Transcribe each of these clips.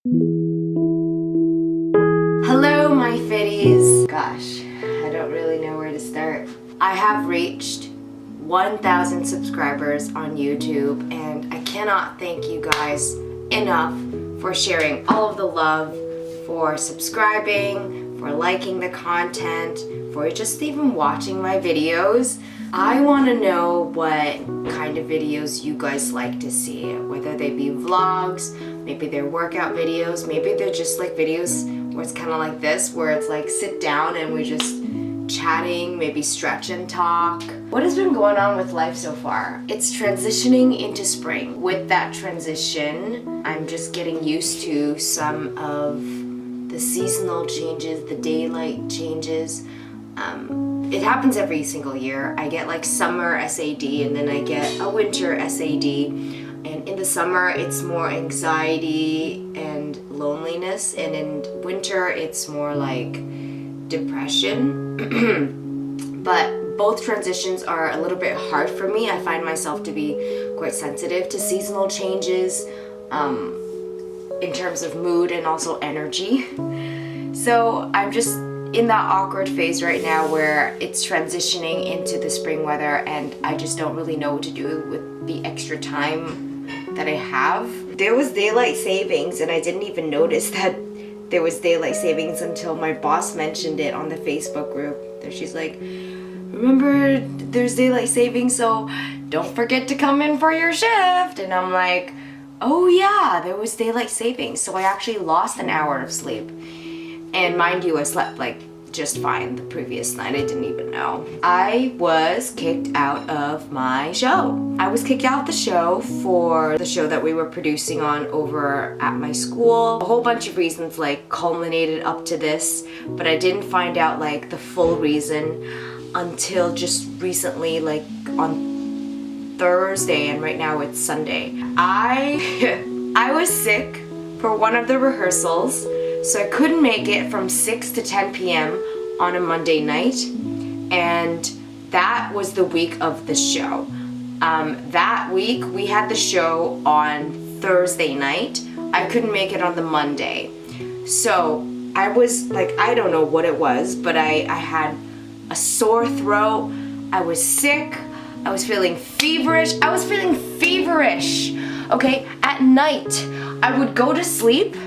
Hello, my fitties. Gosh, I don't really know where to start. I have reached 1,000 subscribers on YouTube, and I cannot thank you guys enough for sharing all of the love, for subscribing, for liking the content, for just even watching my videos. I want to know what kind of videos you guys like to see, whether they be vlogs, maybe they're workout videos, maybe they're just like videos where it's kind of like this, where it's like sit down and we're just chatting, maybe stretch and talk. What has been going on with life so far? It's transitioning into spring. With that transition, I'm just getting used to some of the seasonal changes, the daylight changes. It happens every single year. I get like summer SAD and then I get a winter SAD. And in the summer, it's more anxiety and loneliness. And in winter, it's more like depression. But both transitions are a little bit hard for me. I find myself to be quite sensitive to seasonal changes in terms of mood and also energy. So I'm just in that awkward phase right now where it's transitioning into the spring weather and I just don't really know what to do with the extra time that I have. There was daylight savings and I didn't even notice that there was daylight savings until my boss mentioned it on the Facebook group. She's like, remember there's daylight savings, so don't forget to come in for your shift. And I'm like, oh yeah, there was daylight savings. So I actually lost an hour of sleep. And mind you, I slept like just fine the previous night. I didn't even know. I was kicked out of my show. I was kicked out of the show for the show that we were producing on over at my school. A whole bunch of reasons like culminated up to this, but I didn't find out like the full reason until just recently, like on Thursday, and right now it's Sunday. I was sick for one of the rehearsals. So I couldn't make it from 6 to 10 p.m. on a Monday night, and that was the week of the show. That week we had the show on Thursday night. I couldn't make it on the Monday. So I was like, I don't know what it was, but I had a sore throat. I was sick. I was feeling feverish. Okay, at night I would go to sleep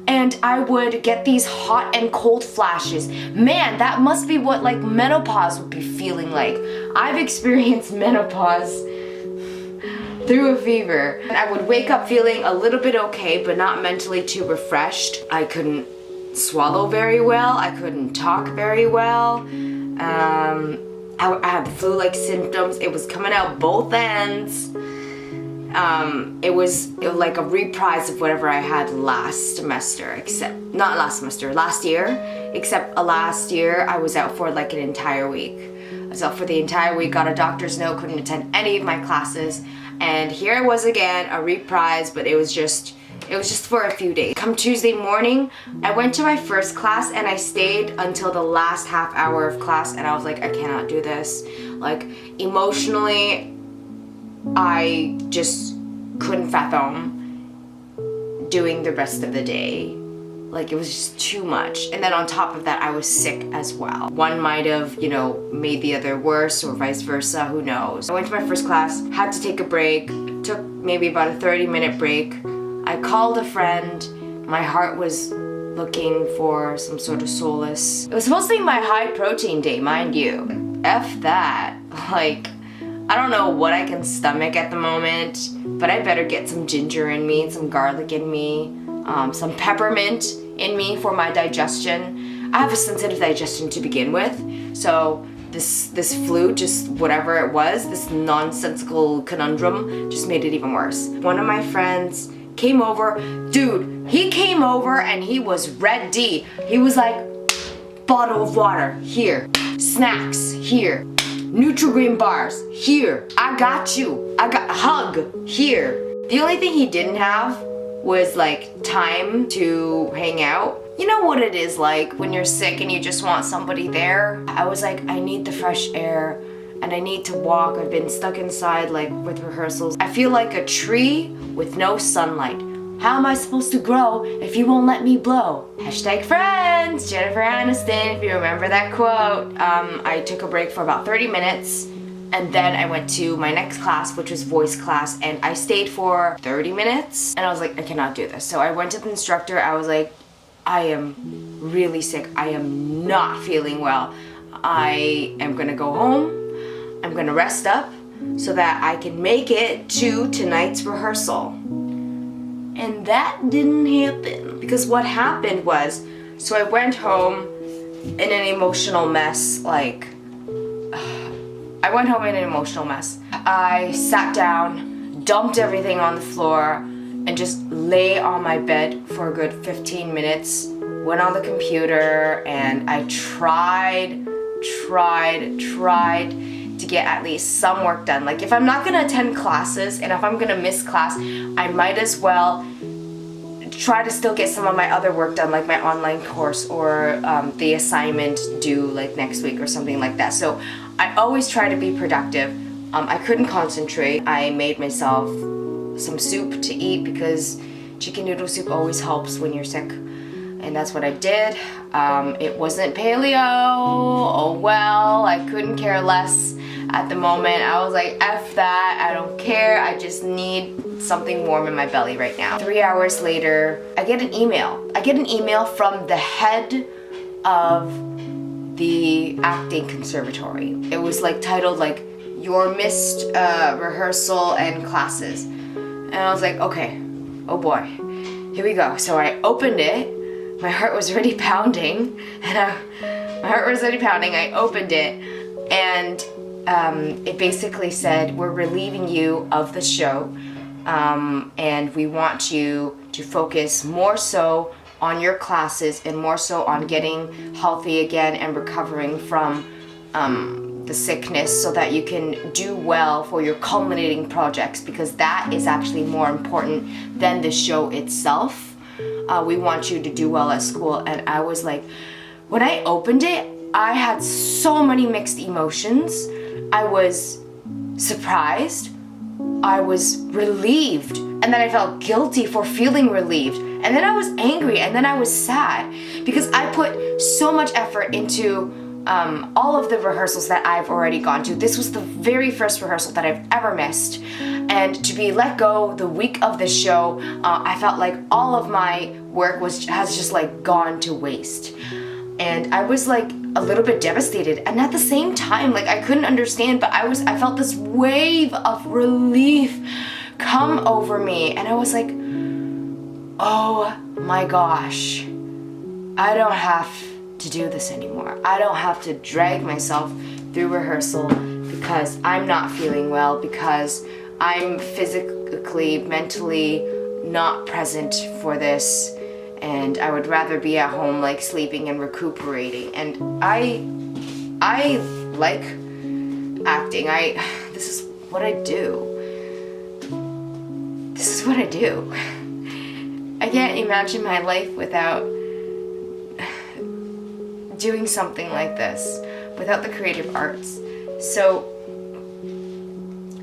and I would get these hot and cold flashes. Man, that must be what like menopause would be feeling like. I've experienced menopause through a fever. And I would wake up feeling a little bit okay, but not mentally too refreshed. I couldn't swallow very well. I couldn't talk very well. I had flu-like symptoms. It was coming out both ends. It was like a reprise of whatever I had last year, except last year I was out for like an entire week. I was out for the entire week, got a doctor's note, couldn't attend any of my classes, and here I was again, a reprise, but it was just for a few days. Come Tuesday morning, I went to my first class and I stayed until the last half hour of class, and I was like, I cannot do this. Like, emotionally, I just couldn't fathom doing the rest of the day. Like, it was just too much. And then on top of that, I was sick as well. One might have, made the other worse or vice versa, who knows. I went to my first class, had to take a break, took maybe about a 30-minute break. I called a friend. My heart was looking for some sort of solace. It was supposed to be my high protein day, mind you. F that. Like, I don't know what I can stomach at the moment, but I better get some ginger in me, some garlic in me, some peppermint in me for my digestion. I have a sensitive digestion to begin with, so this flu, just whatever it was, this nonsensical conundrum just made it even worse. One of my friends came over. Dude, he came over and he was ready. He was like, bottle of water, here. Snacks, here. Nutri-Green bars, here. I got you. I got a hug, here. The only thing he didn't have was like time to hang out. You know what it is like when you're sick and you just want somebody there? I was like, I need the fresh air and I need to walk. I've been stuck inside like with rehearsals. I feel like a tree with no sunlight. How am I supposed to grow if you won't let me blow? Hashtag friends, Jennifer Aniston, if you remember that quote. I took a break for about 30 minutes and then I went to my next class, which was voice class, and I stayed for 30 minutes and I was like, I cannot do this. So I went to the instructor, I was like, I am really sick. I am not feeling well. I am gonna go home. I'm gonna rest up so that I can make it to tonight's rehearsal. And that didn't happen. Because what happened was, so I went home in an emotional mess, I sat down, dumped everything on the floor, and just lay on my bed for a good 15 minutes. Went on the computer and I tried to get at least some work done. Like, if I'm not gonna attend classes and if I'm gonna miss class, I might as well try to still get some of my other work done, like my online course or the assignment due like next week or something like that. So I always try to be productive. I couldn't concentrate. I made myself some soup to eat because chicken noodle soup always helps when you're sick. And that's what I did. It wasn't paleo. Oh well, I couldn't care less at the moment. I was like, F that, I don't care. I just need something warm in my belly right now. 3 hours later, I get an email. I get an email from the head of the acting conservatory. It was like titled like, your missed rehearsal and classes. And I was like, okay, oh boy, here we go. So I opened it. My heart was already pounding, I opened it, and it basically said, we're relieving you of the show, and we want you to focus more so on your classes and more so on getting healthy again and recovering from the sickness so that you can do well for your culminating projects, because that is actually more important than the show itself. We want you to do well at school. And I was like, when I opened it, I had so many mixed emotions. I was surprised, I was relieved, and then I felt guilty for feeling relieved, and then I was angry, and then I was sad, because I put so much effort into all of the rehearsals that I've already gone to. This was the very first rehearsal that I've ever missed, and to be let go the week of the show, I felt like all of my work has just like gone to waste, and I was like a little bit devastated. And at the same time, like, I couldn't understand, but I felt this wave of relief come over me, and I was like, oh my gosh, I don't have to do this anymore. I don't have to drag myself through rehearsal because I'm not feeling well, because I'm physically, mentally not present for this, and I would rather be at home like sleeping and recuperating. And I like acting. This is what I do. This is what I do. I can't imagine my life without doing something like this, without the creative arts. So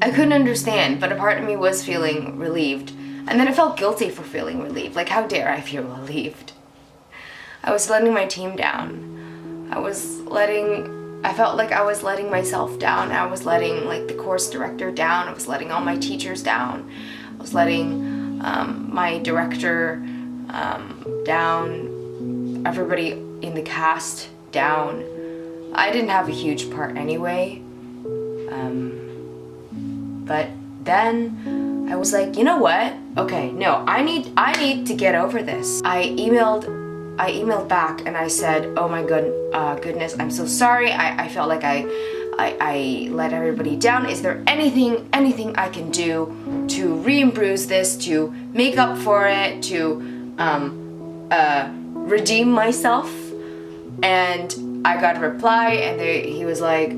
I couldn't understand, but a part of me was feeling relieved. And then I felt guilty for feeling relieved. Like, how dare I feel relieved? I was letting my team down. I felt like I was letting myself down. I was letting like the course director down. I was letting all my teachers down. I was letting my director down. Everybody in the cast down. I didn't have a huge part anyway. But then I was like, you know what? Okay, no, I need to get over this. I emailed back and I said, oh my goodness, I'm so sorry. I felt like I let everybody down. Is there anything I can do to re-improve this, to make up for it, to redeem myself? And I got a reply, and he was like,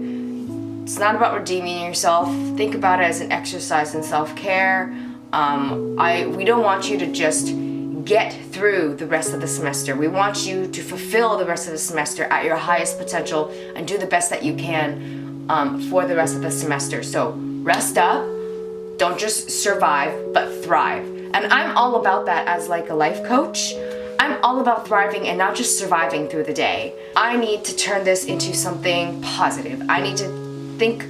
it's not about redeeming yourself. Think about it as an exercise in self-care. We don't want you to just get through the rest of the semester. We want you to fulfill the rest of the semester at your highest potential and do the best that you can for the rest of the semester. So rest up, don't just survive, but thrive. And I'm all about that as like a life coach. I'm all about thriving and not just surviving through the day. I need to turn this into something positive. I need to think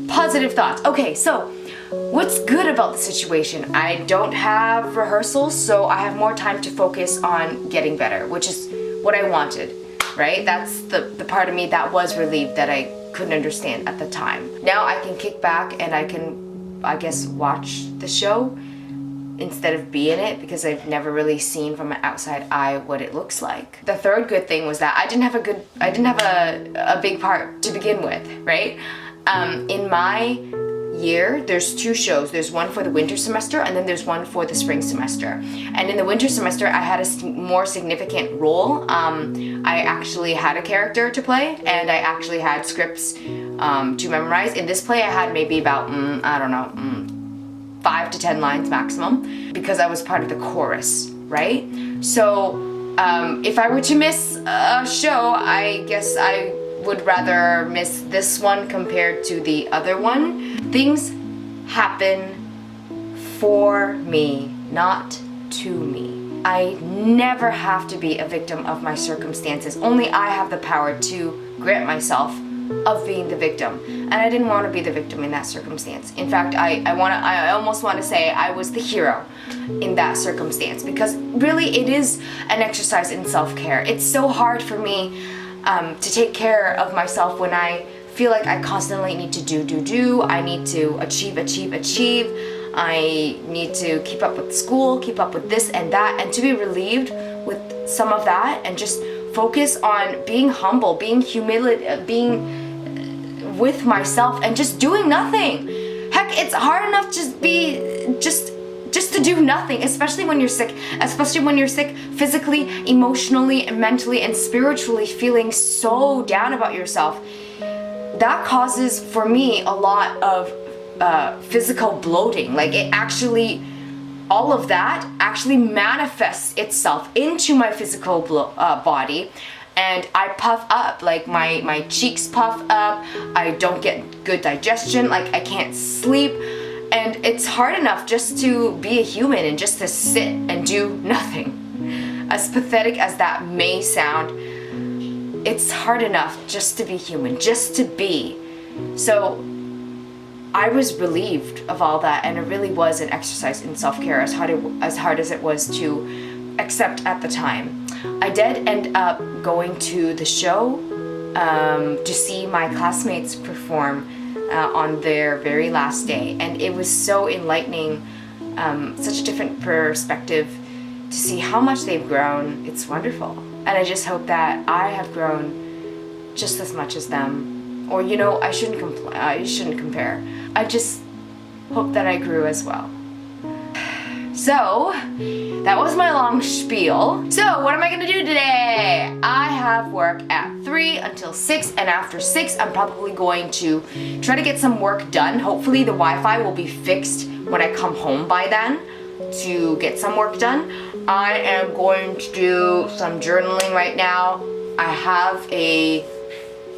positive thoughts. Okay, so what's good about the situation? I don't have rehearsals, so I have more time to focus on getting better, which is what I wanted, right? That's the part of me that was relieved that I couldn't understand at the time. Now I can kick back and I can, I guess, watch the show instead of be in it, because I've never really seen from an outside eye what it looks like. The third good thing was that I didn't have a big part to begin with, right? In my year, there's two shows. There's one for the winter semester and then there's one for the spring semester. And in the winter semester, I had a more significant role. I actually had a character to play and I actually had scripts to memorize. In this play, I had maybe about, 5 to 10 lines maximum, because I was part of the chorus, right? So if I were to miss a show, I guess I would rather miss this one compared to the other one. Things happen for me, not to me. I never have to be a victim of my circumstances. Only I have the power to grant myself of being the victim. And I didn't want to be the victim in that circumstance. In fact, I almost want to say I was the hero in that circumstance, because really it is an exercise in self-care. It's so hard for me to take care of myself when I feel like I constantly need to do. I need to achieve. I need to keep up with school, keep up with this and that, and to be relieved with some of that and just focus on being humble, being humility, being with myself and just doing nothing. Heck, it's hard enough just to do nothing, especially when you're sick, physically, emotionally, mentally, and spiritually, feeling so down about yourself. That causes, for me, a lot of physical bloating. Like all of that actually manifests itself into my physical body, and I puff up, like my cheeks puff up, I don't get good digestion, like I can't sleep, and it's hard enough just to be a human and just to sit and do nothing. As pathetic as that may sound, it's hard enough just to be human, just to be. So I was relieved of all that, and it really was an exercise in self-care, as hard as it was to accept at the time. I did end up going to the show to see my classmates perform on their very last day, and it was so enlightening, such a different perspective to see how much they've grown. It's wonderful, and I just hope that I have grown just as much as them. Or, I shouldn't compare. I just hope that I grew as well. So, that was my long spiel. So, what am I gonna do today? I have work at 3 until 6, and after 6, I'm probably going to try to get some work done. Hopefully the Wi-Fi will be fixed when I come home by then to get some work done. I am going to do some journaling right now. I have a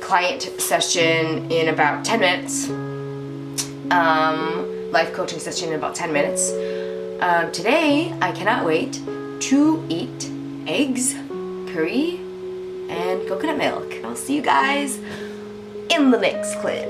client session in about 10 minutes. Life coaching session in about 10 minutes. Today, I cannot wait to eat eggs, curry, and coconut milk. I'll see you guys in the next clip.